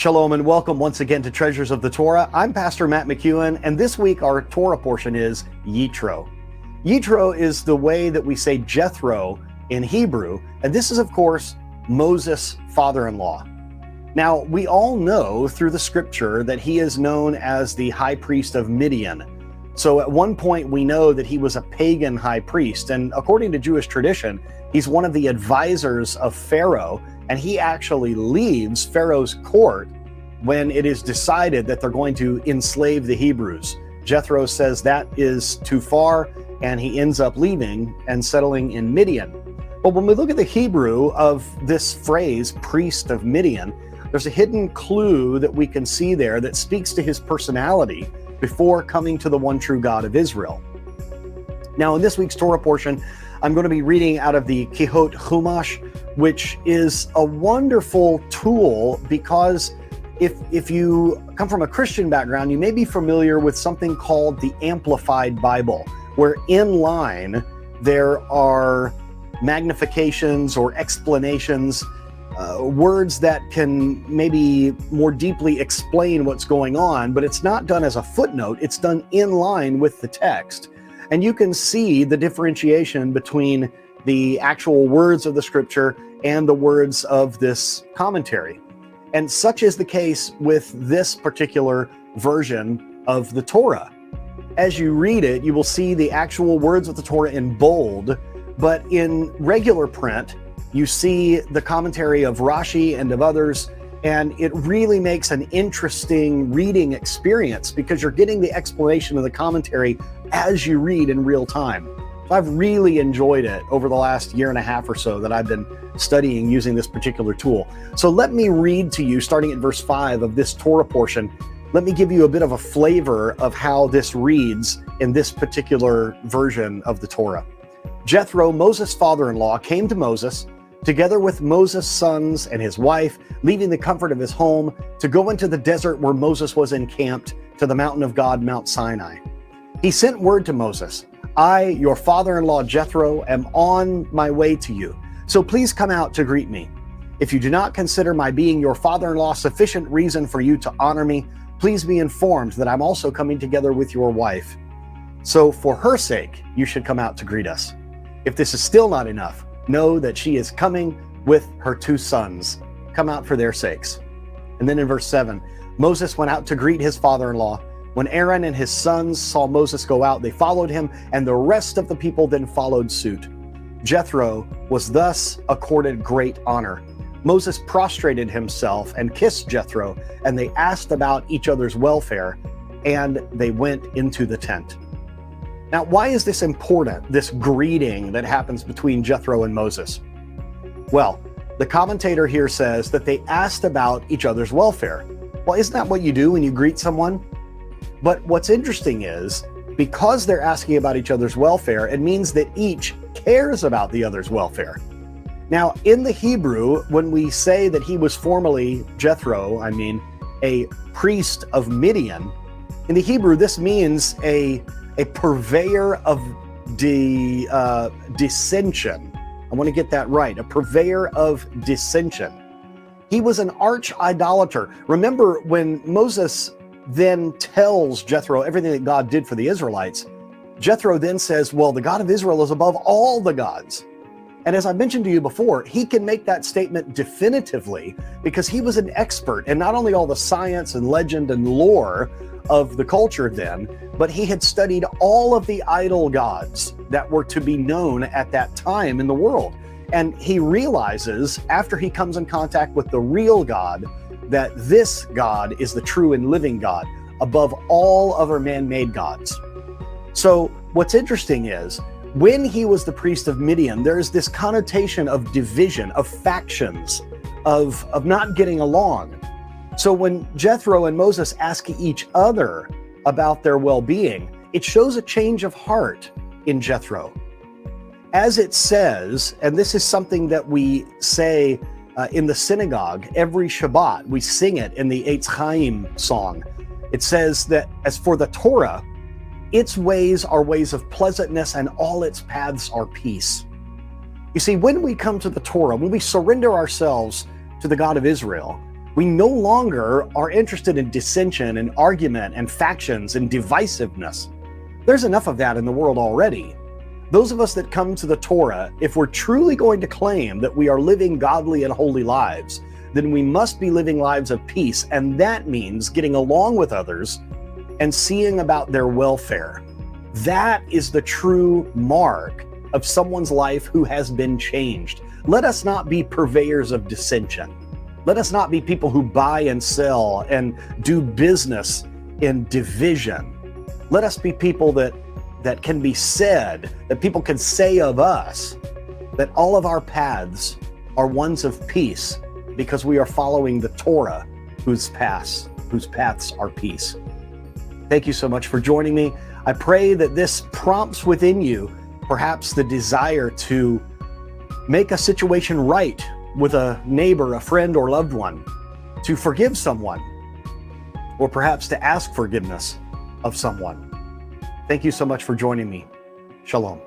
Shalom and welcome once again to Treasures of the Torah. I'm Pastor Matt McEwen, and this week our Torah portion is Yitro. Yitro is the way that we say Jethro in Hebrew, and this is, of course, Moses' father-in-law. Now, we all know through the scripture that he is known as the high priest of Midian. So at one point we know that he was a pagan high priest, and according to Jewish tradition, he's one of the advisors of Pharaoh, and he actually leaves Pharaoh's court when it is decided that they're going to enslave the Hebrews. Jethro says that is too far, and he ends up leaving and settling in Midian. But when we look at the Hebrew of this phrase, priest of Midian, there's a hidden clue that we can see there that speaks to his personality before coming to the one true God of Israel. Now, in this week's Torah portion, I'm going to be reading out of the Kehot Chumash, which is a wonderful tool because if you come from a Christian background, you may be familiar with something called the Amplified Bible, where in line there are magnifications or explanations, words that can maybe more deeply explain what's going on, but it's not done as a footnote, it's done in line with the text. And you can see the differentiation between the actual words of the scripture and the words of this commentary. And such is the case with this particular version of the Torah. As you read it, you will see the actual words of the Torah in bold, but in regular print, you see the commentary of Rashi and of others, and it really makes an interesting reading experience because you're getting the explanation of the commentary as you read in real time. So I've really enjoyed it over the last year and a half or so that I've been studying using this particular tool. So let me read to you, starting at verse 5 of this Torah portion. Let me give you a bit of a flavor of how this reads in this particular version of the Torah. Jethro, Moses' father-in-law, came to Moses, together with Moses' sons and his wife, leaving the comfort of his home, to go into the desert where Moses was encamped, to the mountain of God, Mount Sinai. He sent word to Moses, I, your father-in-law Jethro, am on my way to you, so please come out to greet me. If you do not consider my being your father-in-law sufficient reason for you to honor me, please be informed that I'm also coming together with your wife. So for her sake, you should come out to greet us. If this is still not enough, know that she is coming with her two sons. Come out for their sakes. And then in verse 7, Moses went out to greet his father-in-law. When Aaron and his sons saw Moses go out, they followed him, and the rest of the people then followed suit. Jethro was thus accorded great honor. Moses prostrated himself and kissed Jethro, and they asked about each other's welfare, and they went into the tent. Now, why is this important, this greeting that happens between Jethro and Moses? Well, the commentator here says that they asked about each other's welfare. Well, isn't that what you do when you greet someone? But what's interesting is, because they're asking about each other's welfare, it means that each cares about the other's welfare. Now, in the Hebrew, when we say that he was formerly Jethro, a priest of Midian, in the Hebrew, this means a purveyor of dissension. I want to get that right. A purveyor of dissension. He was an arch-idolater. Remember when Moses then tells Jethro everything that God did for the Israelites, Jethro then says, well, the God of Israel is above all the gods. And as I mentioned to you before, he can make that statement definitively because he was an expert in not only all the science and legend and lore of the culture then, but he had studied all of the idol gods that were to be known at that time in the world. And he realizes, after he comes in contact with the real God, that this God is the true and living God above all other man-made gods. So what's interesting is, when he was the priest of Midian, there's this connotation of division, of factions, of not getting along. So when Jethro and Moses ask each other about their well-being, it shows a change of heart in Jethro. As it says, and this is something that we say in the synagogue every Shabbat, we sing it in the Eitz Chaim song. It says that as for the Torah, its ways are ways of pleasantness and all its paths are peace. You see, when we come to the Torah, when we surrender ourselves to the God of Israel, We no longer are interested in dissension and argument and factions and divisiveness. There's enough of that in the world already. Those of us that come to the Torah, if we're truly going to claim that we are living godly and holy lives, then we must be living lives of peace, and that means getting along with others and seeing about their welfare. That is the true mark of someone's life who has been changed. Let us not be purveyors of dissension. Let us not be people who buy and sell and do business in division. Let us be people that can be said, that people can say of us, that all of our paths are ones of peace because we are following the Torah, whose paths are peace. Thank you so much for joining me. I pray that this prompts within you perhaps the desire to make a situation right with a neighbor, a friend, or loved one, to forgive someone, or perhaps to ask forgiveness of someone. Thank you so much for joining me. Shalom.